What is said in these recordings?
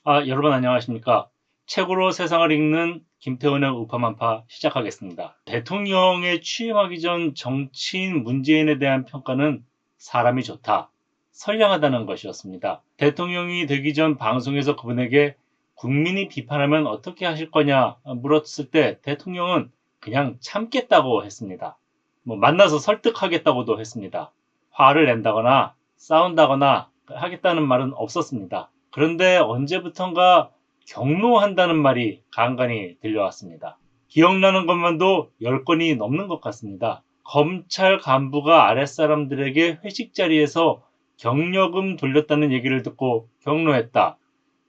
여러분 안녕하십니까? 책으로 세상을 읽는 김태훈의 우파만파 시작하겠습니다. 대통령에 취임하기 전 정치인 문재인에 대한 평가는 사람이 좋다, 선량하다는 것이었습니다. 대통령이 되기 전 방송에서 그분에게 국민이 비판하면 어떻게 하실 거냐 물었을 때 대통령은 그냥 참겠다고 했습니다. 만나서 설득하겠다고도 했습니다. 화를 낸다거나 싸운다거나 하겠다는 말은 없었습니다. 그런데 언제부턴가 경로한다는 말이 간간히 들려왔습니다. 기억나는 것만도 10건이 넘는 것 같습니다. 검찰 간부가 아랫사람들에게 회식 자리에서 경력금 돌렸다는 얘기를 듣고 경로했다,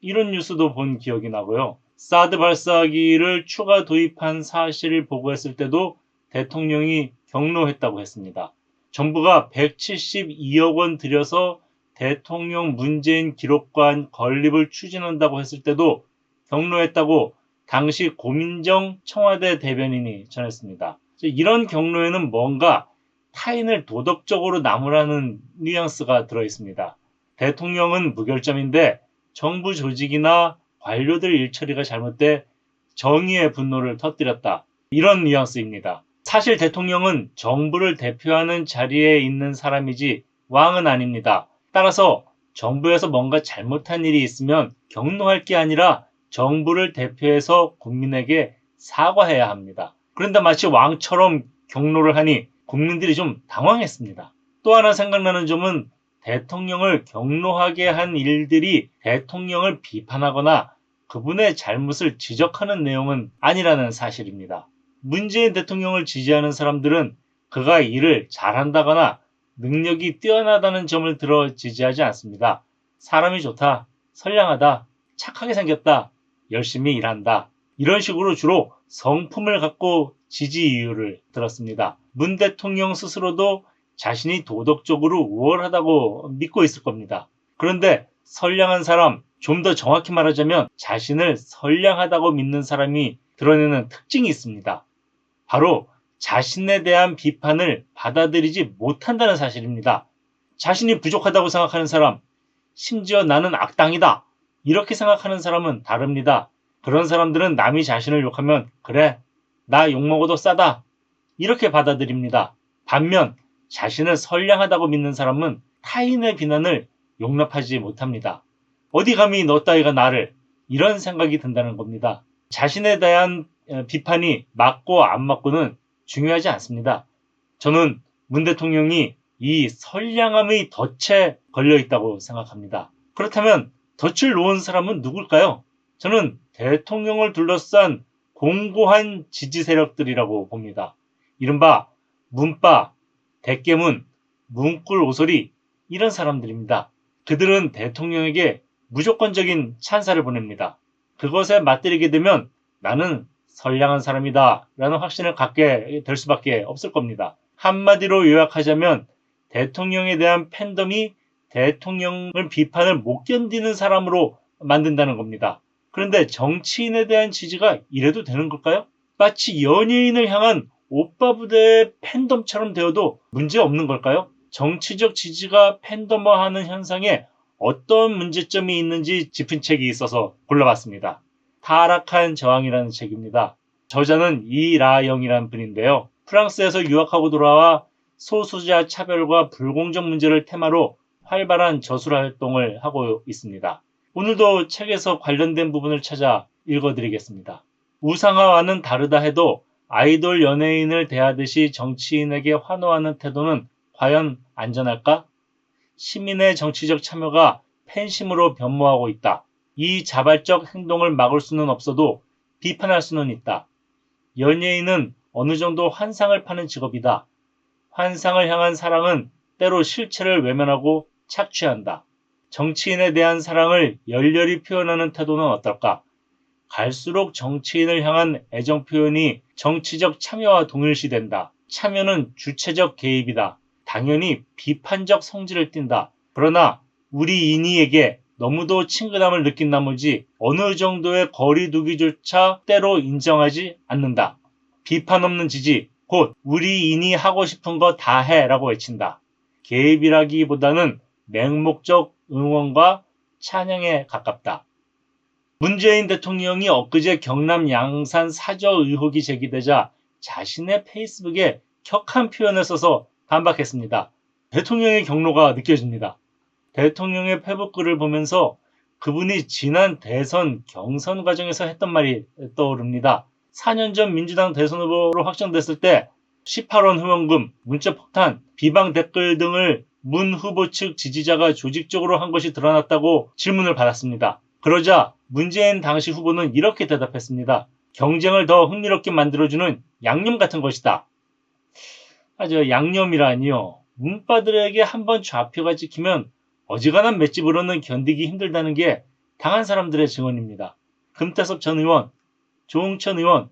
이런 뉴스도 본 기억이 나고요. 사드 발사기를 추가 도입한 사실을 보고했을 때도 대통령이 경로했다고 했습니다. 정부가 172억 원 들여서 대통령 문재인 기록관 건립을 추진한다고 했을 때도 경로했다고 당시 고민정 청와대 대변인이 전했습니다. 이런 경로에는 뭔가 타인을 도덕적으로 나무라는 뉘앙스가 들어있습니다. 대통령은 무결점인데 정부 조직이나 관료들 일처리가 잘못돼 정의의 분노를 터뜨렸다, 이런 뉘앙스입니다. 사실 대통령은 정부를 대표하는 자리에 있는 사람이지 왕은 아닙니다. 따라서 정부에서 뭔가 잘못한 일이 있으면 경로할 게 아니라 정부를 대표해서 국민에게 사과해야 합니다. 그런데 마치 왕처럼 경로를 하니 국민들이 좀 당황했습니다. 또 하나 생각나는 점은 대통령을 경로하게 한 일들이 대통령을 비판하거나 그분의 잘못을 지적하는 내용은 아니라는 사실입니다. 문재인 대통령을 지지하는 사람들은 그가 일을 잘한다거나 능력이 뛰어나다는 점을 들어 지지하지 않습니다. 사람이 좋다, 선량하다, 착하게 생겼다, 열심히 일한다, 이런 식으로 주로 성품을 갖고 지지 이유를 들었습니다. 문 대통령 스스로도 자신이 도덕적으로 우월하다고 믿고 있을 겁니다. 그런데 선량한 사람, 좀 더 정확히 말하자면 자신을 선량하다고 믿는 사람이 드러내는 특징이 있습니다. 바로 자신에 대한 비판을 받아들이지 못한다는 사실입니다. 자신이 부족하다고 생각하는 사람, 심지어 나는 악당이다, 이렇게 생각하는 사람은 다릅니다. 그런 사람들은 남이 자신을 욕하면 그래, 나 욕먹어도 싸다, 이렇게 받아들입니다. 반면 자신을 선량하다고 믿는 사람은 타인의 비난을 용납하지 못합니다. 어디 감히 너 따위가 나를, 이런 생각이 든다는 겁니다. 자신에 대한 비판이 맞고 안 맞고는 중요하지 않습니다. 저는 문 대통령이 이 선량함의 덫에 걸려 있다고 생각합니다. 그렇다면 덫을 놓은 사람은 누굴까요? 저는 대통령을 둘러싼 공고한 지지 세력들이라고 봅니다. 이른바 문바, 대깨문, 문꿀 오소리, 이런 사람들입니다. 그들은 대통령에게 무조건적인 찬사를 보냅니다. 그것에 맞들이게 되면 나는 선량한 사람이다 라는 확신을 갖게 될 수밖에 없을 겁니다. 한마디로 요약하자면 대통령에 대한 팬덤이 대통령을 비판을 못 견디는 사람으로 만든다는 겁니다. 그런데 정치인에 대한 지지가 이래도 되는 걸까요? 마치 연예인을 향한 오빠 부대의 팬덤처럼 되어도 문제 없는 걸까요? 정치적 지지가 팬덤화하는 현상에 어떤 문제점이 있는지 짚은 책이 있어서 골라봤습니다. 타락한 저항이라는 책입니다. 저자는 이라영이라는 분인데요. 프랑스에서 유학하고 돌아와 소수자 차별과 불공정 문제를 테마로 활발한 저술 활동을 하고 있습니다. 오늘도 책에서 관련된 부분을 찾아 읽어드리겠습니다. 우상화와는 다르다 해도 아이돌 연예인을 대하듯이 정치인에게 환호하는 태도는 과연 안전할까? 시민의 정치적 참여가 팬심으로 변모하고 있다. 이 자발적 행동을 막을 수는 없어도 비판할 수는 있다. 연예인은 어느 정도 환상을 파는 직업이다. 환상을 향한 사랑은 때로 실체를 외면하고 착취한다. 정치인에 대한 사랑을 열렬히 표현하는 태도는 어떨까? 갈수록 정치인을 향한 애정 표현이 정치적 참여와 동일시된다. 참여는 주체적 개입이다. 당연히 비판적 성질을 띈다. 그러나 우리 인이에게 너무도 친근함을 느낀 나머지 어느 정도의 거리 두기조차 때로 인정하지 않는다. 비판 없는 지지, 곧 우리 인이 하고 싶은 거 다 해라고 외친다. 개입이라기보다는 맹목적 응원과 찬양에 가깝다. 문재인 대통령이 엊그제 경남 양산 사저 의혹이 제기되자 자신의 페이스북에 격한 표현을 써서 반박했습니다. 대통령의 경로가 느껴집니다. 대통령의 페북글을 보면서 그분이 지난 대선 경선 과정에서 했던 말이 떠오릅니다. 4년 전 민주당 대선 후보로 확정됐을 때 18원 후원금, 문자폭탄, 비방 댓글 등을 문 후보 측 지지자가 조직적으로 한 것이 드러났다고 질문을 받았습니다. 그러자 문재인 당시 후보는 이렇게 대답했습니다. 경쟁을 더 흥미롭게 만들어주는 양념 같은 것이다. 양념이라니요. 문바들에게 한번 좌표가 찍히면 어지간한 맷집으로는 견디기 힘들다는 게 당한 사람들의 증언입니다. 금태섭 전 의원, 조응천 의원,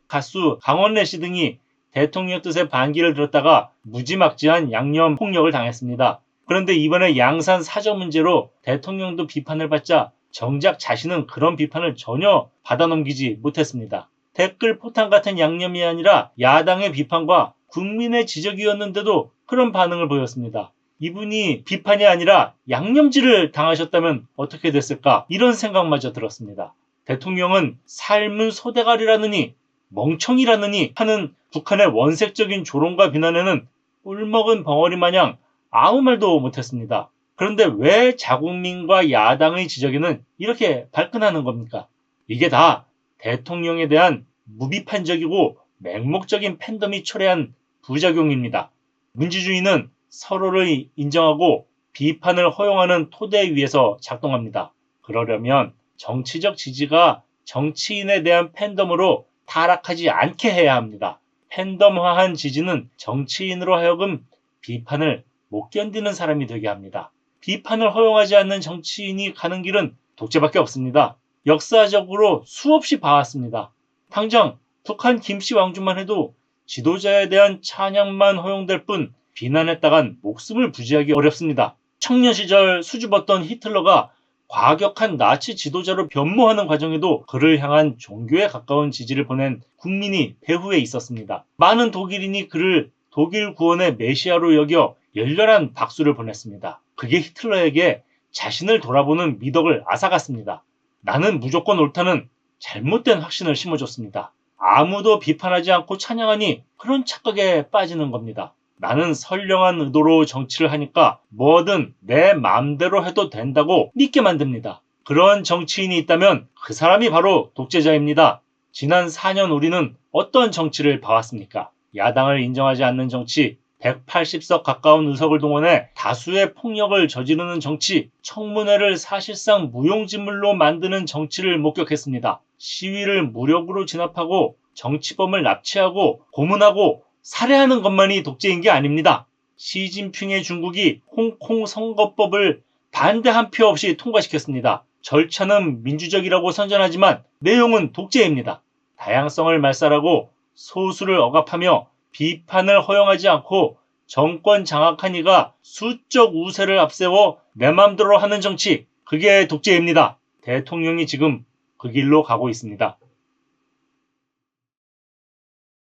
가수 강원래 씨 등이 대통령 뜻에 반기를 들었다가 무지막지한 양념 폭력을 당했습니다. 그런데 이번에 양산 사저 문제로 대통령도 비판을 받자 정작 자신은 그런 비판을 전혀 받아넘기지 못했습니다. 댓글 포탄 같은 양념이 아니라 야당의 비판과 국민의 지적이었는데도 그런 반응을 보였습니다. 이분이 비판이 아니라 양념질을 당하셨다면 어떻게 됐을까? 이런 생각마저 들었습니다. 대통령은 삶은 소대가리라느니 멍청이라느니 하는 북한의 원색적인 조롱과 비난에는 꿀먹은 벙어리 마냥 아무 말도 못했습니다. 그런데 왜 자국민과 야당의 지적에는 이렇게 발끈하는 겁니까? 이게 다 대통령에 대한 무비판적이고 맹목적인 팬덤이 초래한 부작용입니다. 민주주의는 서로를 인정하고 비판을 허용하는 토대 위에서 작동합니다. 그러려면 정치적 지지가 정치인에 대한 팬덤으로 타락하지 않게 해야 합니다. 팬덤화한 지지는 정치인으로 하여금 비판을 못 견디는 사람이 되게 합니다. 비판을 허용하지 않는 정치인이 가는 길은 독재밖에 없습니다. 역사적으로 수없이 봐왔습니다. 당장 북한 김씨 왕조만 해도 지도자에 대한 찬양만 허용될 뿐 비난했다간 목숨을 부지하기 어렵습니다. 청년 시절 수줍었던 히틀러가 과격한 나치 지도자로 변모하는 과정에도 그를 향한 종교에 가까운 지지를 보낸 국민이 배후에 있었습니다. 많은 독일인이 그를 독일 구원의 메시아로 여겨 열렬한 박수를 보냈습니다. 그게 히틀러에게 자신을 돌아보는 미덕을 앗아갔습니다. 나는 무조건 옳다는 잘못된 확신을 심어줬습니다. 아무도 비판하지 않고 찬양하니 그런 착각에 빠지는 겁니다. 나는 선량한 의도로 정치를 하니까 뭐든 내 마음대로 해도 된다고 믿게 만듭니다. 그런 정치인이 있다면 그 사람이 바로 독재자입니다. 지난 4년 우리는 어떤 정치를 봐왔습니까? 야당을 인정하지 않는 정치, 180석 가까운 의석을 동원해 다수의 폭력을 저지르는 정치, 청문회를 사실상 무용지물로 만드는 정치를 목격했습니다. 시위를 무력으로 진압하고 정치범을 납치하고 고문하고 살해하는 것만이 독재인 게 아닙니다. 시진핑의 중국이 홍콩 선거법을 반대 한 표 없이 통과시켰습니다. 절차는 민주적이라고 선전하지만 내용은 독재입니다. 다양성을 말살하고 소수를 억압하며 비판을 허용하지 않고 정권 장악한 이가 수적 우세를 앞세워 내 맘대로 하는 정치, 그게 독재입니다. 대통령이 지금 그 길로 가고 있습니다.